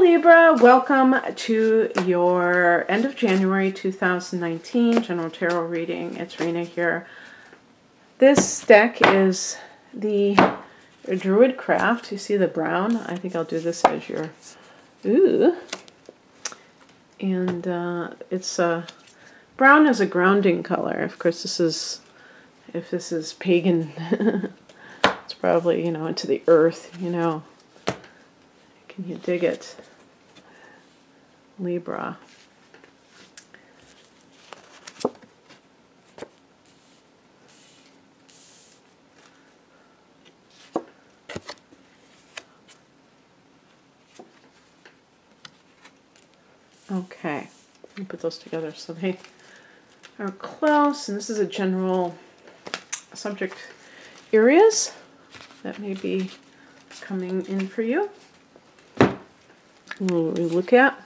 Libra, welcome to your end of January 2019 general tarot reading. It's Rena here. This deck is the Druid Craft. You see the brown? I think I'll do this as your ooh. And it's brown is a grounding color. Of course, this is, if this is pagan, it's probably, into the earth, Can you dig it? Libra. Okay, let me put those together so they are close. And this is a general subject areas that may be coming in for you. We'll look at.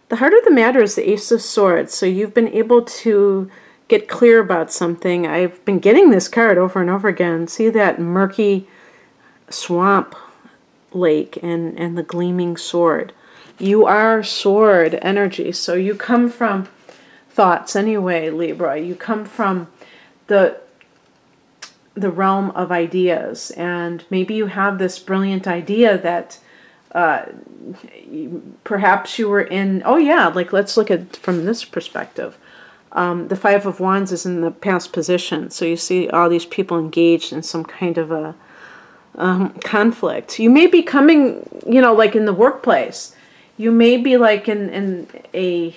The heart of the matter is the Ace of Swords. So you've been able to get clear about something. I've been getting this card over and over again. See that murky swamp lake and the gleaming sword. You are sword energy. So you come from thoughts anyway, Libra. You come from the realm of ideas. And maybe you have this brilliant idea that perhaps you were in, oh yeah, like let's look at from this perspective. The Five of Wands is in the past position, so you see all these people engaged in some kind of a conflict. You may be coming, like in the workplace. You may be like in a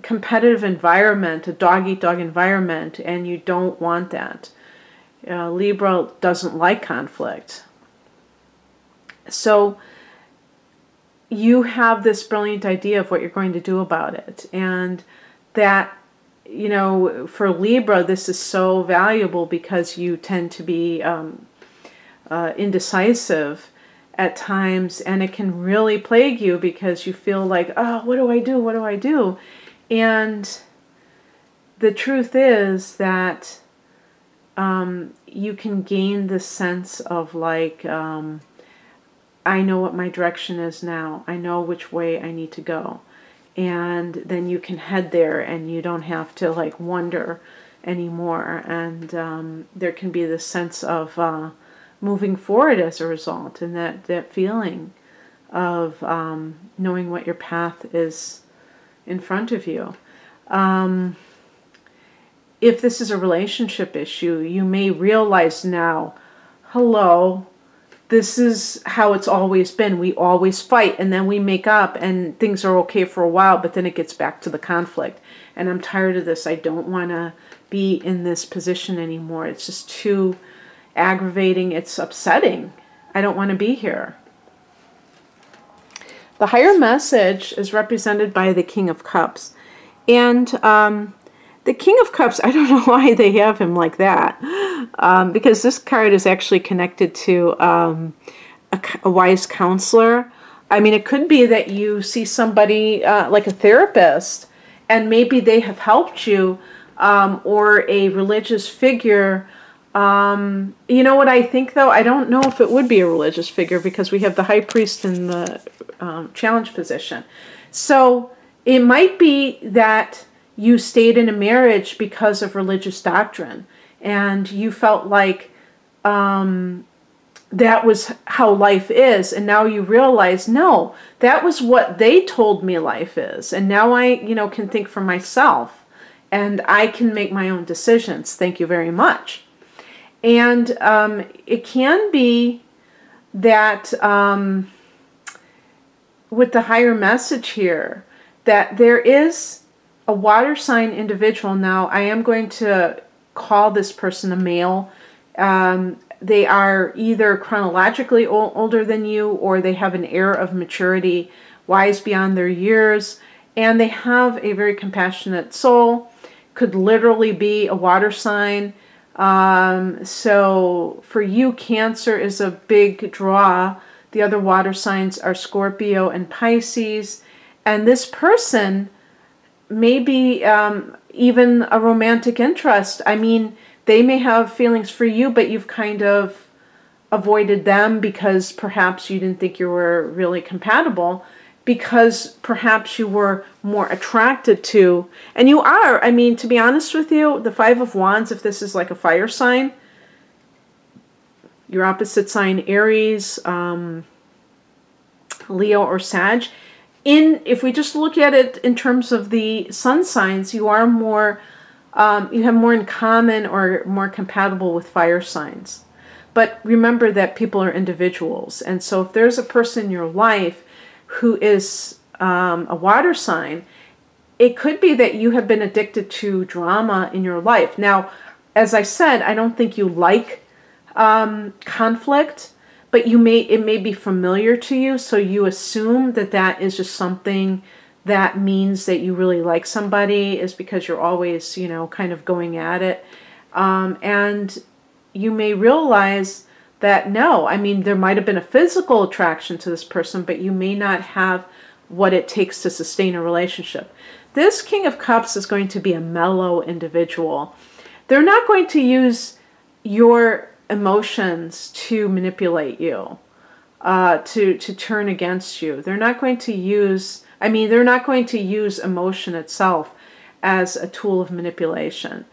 competitive environment, a dog-eat-dog environment, and you don't want that. Libra doesn't like conflict. So you have this brilliant idea of what you're going to do about it. And that, for Libra, this is so valuable because you tend to be indecisive at times. And it can really plague you because you feel like, oh, what do I do? What do I do? And the truth is that you can gain this sense of like, I know what my direction is now. I know which way I need to go. And then you can head there and you don't have to like wonder anymore. And there can be this sense of moving forward as a result. And that feeling of knowing what your path is in front of you. If this is a relationship issue, you may realize now, hello, this is how it's always been. We always fight and then we make up and things are okay for a while, but then it gets back to the conflict. And I'm tired of this. I don't want to be in this position anymore. It's just too aggravating. It's upsetting. I don't want to be here. The higher message is represented by the King of Cups. And the King of Cups, I don't know why they have him like that, because this card is actually connected to a wise counselor. I mean, it could be that you see somebody like a therapist, and maybe they have helped you, or a religious figure. You know what I think, though? I don't know if it would be a religious figure because we have the High Priest in the challenge position. So it might be that you stayed in a marriage because of religious doctrine, and you felt like that was how life is, and now you realize, no, that was what they told me life is, and now I, can think for myself, and I can make my own decisions. Thank you very much. And it can be that with the higher message here, that there is a water sign individual. Now, I am going to call this person a male. They are either chronologically older than you, or they have an air of maturity, wise beyond their years, and they have a very compassionate soul. Could literally be a water sign. So for you, Cancer is a big draw. The other water signs are Scorpio and Pisces. And this person maybe even a romantic interest. I mean, they may have feelings for you, but you've kind of avoided them because perhaps you didn't think you were really compatible, because perhaps you were more attracted to, and you are, I mean, to be honest with you, the Five of Wands, if this is like a fire sign, your opposite sign, Aries, Leo, or Sag, if we just look at it in terms of the sun signs, you are more, you have more in common or more compatible with fire signs. But remember that people are individuals. And so if there's a person in your life who is a water sign, it could be that you have been addicted to drama in your life. Now, as I said, I don't think you like conflict, but it may be familiar to you, so you assume that that is just something that means that you really like somebody, is because you're always, you know, kind of going at it. And you may realize that no, I mean, there might have been a physical attraction to this person, but you may not have what it takes to sustain a relationship. This King of Cups is going to be a mellow individual. They're not going to use your emotions to manipulate you, to turn against you. They're not going to use, I mean, they're not going to use emotion itself as a tool of manipulation.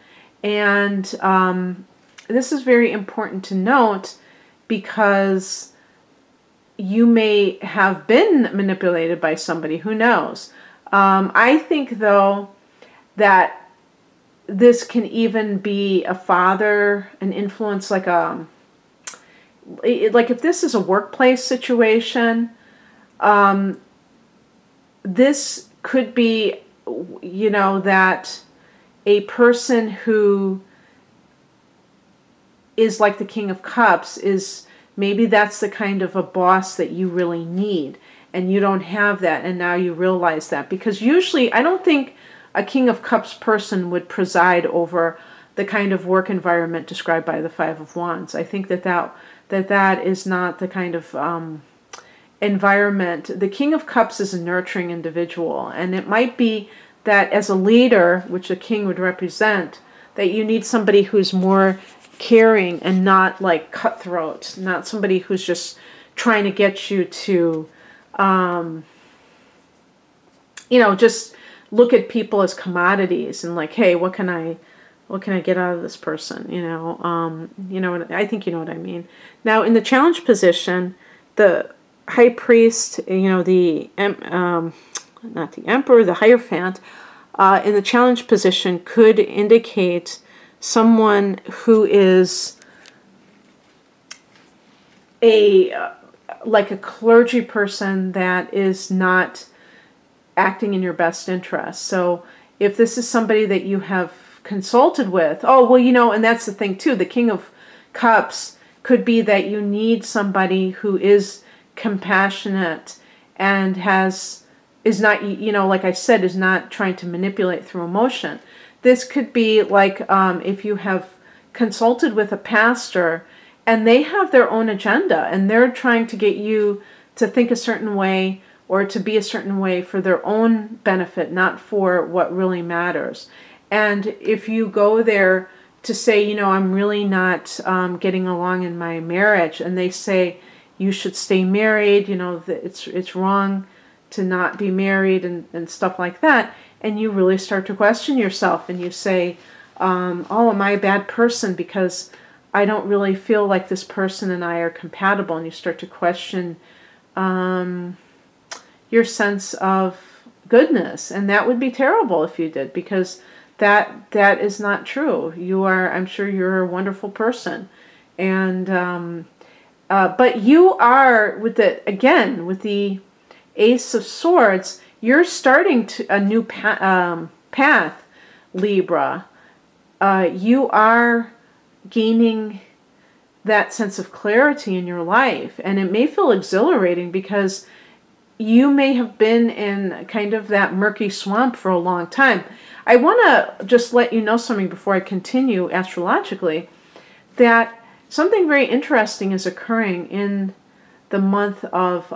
And this is very important to note, because you may have been manipulated by somebody, who knows. I think, though, that this can even be a father, an influence, like if this is a workplace situation, this could be, you know, that a person who is like the King of Cups is, maybe that's the kind of a boss that you really need, and you don't have that, and now you realize that. Because usually, I don't think a King of Cups person would preside over the kind of work environment described by the Five of Wands. I think that is not the kind of environment. The King of Cups is a nurturing individual, and it might be that as a leader, which a king would represent, that you need somebody who's more caring and not like cutthroat, not somebody who's just trying to get you to, you know, just look at people as commodities and like, hey, what can I get out of this person? You know, I think you know what I mean. Now, in the challenge position, the High Priest, you know, not the Emperor, the Hierophant, in the challenge position could indicate someone who is like a clergy person that is not acting in your best interest. So if this is somebody that you have consulted with, oh, well, you know, and that's the thing too, the King of Cups could be that you need somebody who is compassionate and is not, you know, like I said, is not trying to manipulate through emotion. This could be like if you have consulted with a pastor and they have their own agenda and they're trying to get you to think a certain way or to be a certain way for their own benefit, not for what really matters. And if you go there to say, you know, I'm really not getting along in my marriage, and they say you should stay married, you know, that it's wrong to not be married and stuff like that, and you really start to question yourself and you say, oh, am I a bad person because I don't really feel like this person and I are compatible, and you start to question your sense of goodness. And that would be terrible if you did, because that is not true. You are, I'm sure you're a wonderful person. And but you are, with the Ace of Swords, you're starting a new path, Libra. You are gaining that sense of clarity in your life, and it may feel exhilarating because you may have been in kind of that murky swamp for a long time. I want to just let you know something before I continue astrologically, that something very interesting is occurring in the month of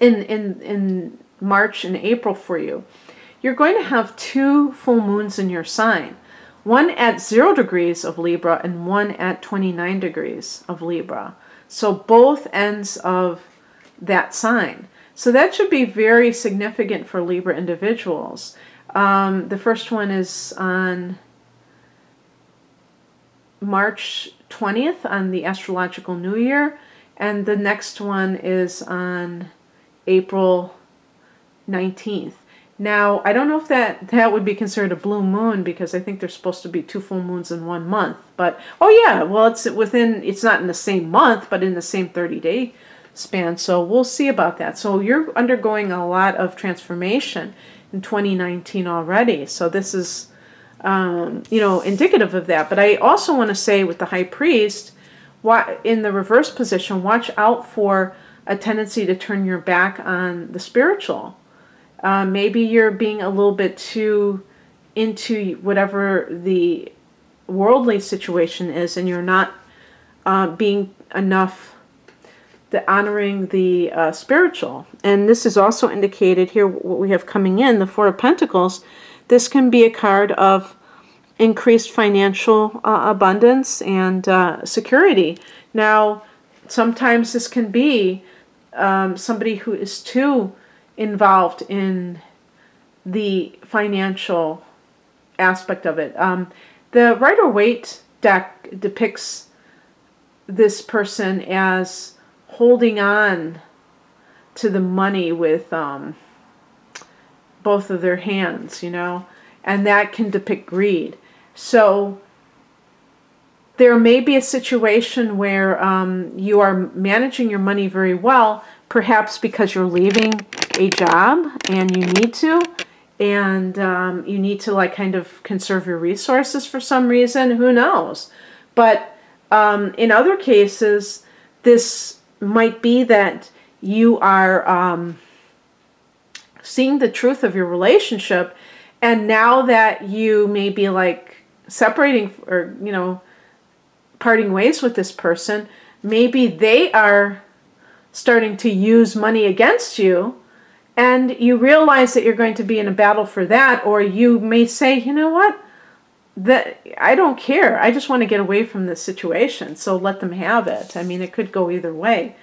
in March and April for you. You're going to have 2 full moons in your sign. one at 0 degrees of Libra and one at 29 degrees of Libra. So both ends of that sign. So that should be very significant for Libra individuals. The first one is on March 20th on the Astrological New Year, and the next one is on April 19th. Now, I don't know if that would be considered a blue moon, because I think there's supposed to be 2 full moons in 1 month. But, oh yeah, well, it's not in the same month, but in the same 30-day span. So we'll see about that. So you're undergoing a lot of transformation in 2019 already. So this is, you know, indicative of that. But I also want to say with the High Priest, in the reverse position, watch out for a tendency to turn your back on the spiritual. Maybe you're being a little bit too into whatever the worldly situation is, and you're not being enough honoring the spiritual. And this is also indicated here, what we have coming in, the Four of Pentacles. This can be a card of increased financial abundance and security. Now, sometimes this can be somebody who is too involved in the financial aspect of it. The Rider-Waite deck depicts this person as holding on to the money with both of their hands, you know, and that can depict greed. So there may be a situation where you are managing your money very well, perhaps because you're leaving a job and you need to, and you need to like kind of conserve your resources for some reason, who knows. But in other cases, this might be that you are seeing the truth of your relationship, and now that you may be like separating or, you know, parting ways with this person, maybe they are starting to use money against you, and you realize that you're going to be in a battle for that. Or you may say, you know what, I don't care, I just want to get away from this situation, so let them have it. I mean, it could go either way.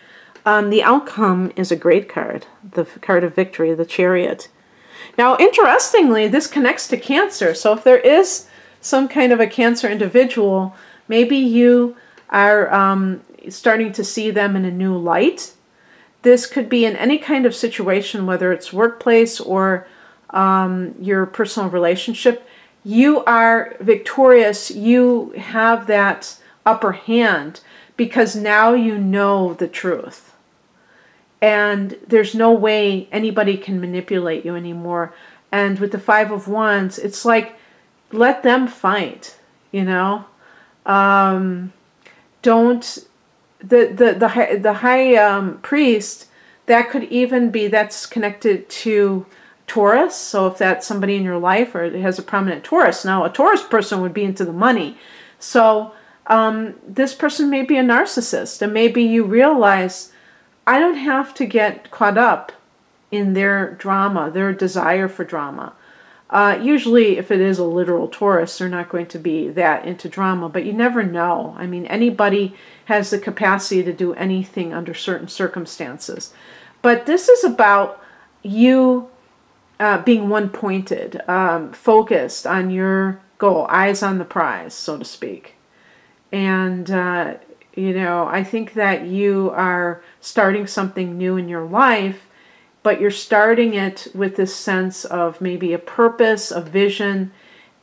The outcome is a great card, the card of victory, the Chariot. Now, interestingly, this connects to Cancer. So if there is some kind of a Cancer individual, maybe you are starting to see them in a new light. This could be in any kind of situation, whether it's workplace or your personal relationship. You are victorious. You have that upper hand because now you know the truth. And there's no way anybody can manipulate you anymore. And with the Five of Wands, it's like, let them fight, you know. The High Priest, that could even be, that's connected to Taurus. So if that's somebody in your life or it has a prominent Taurus. Now, a Taurus person would be into the money. So this person may be a narcissist, and maybe you realize, I don't have to get caught up in their drama, their desire for drama. Usually, if it is a literal Taurus, they're not going to be that into drama, but you never know. I mean, anybody has the capacity to do anything under certain circumstances. But this is about you being one-pointed, focused on your goal, eyes on the prize, so to speak. And, you know, I think that you are starting something new in your life, but you're starting it with this sense of maybe a purpose, a vision,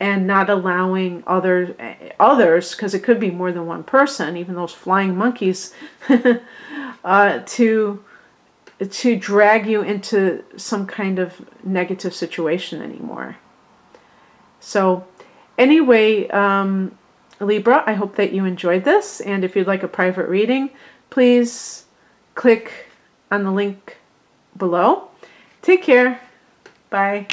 and not allowing others, because it could be more than one person, even those flying monkeys, to drag you into some kind of negative situation anymore. So anyway, Libra, I hope that you enjoyed this, and if you'd like a private reading, please click on the link below. Take care. Bye.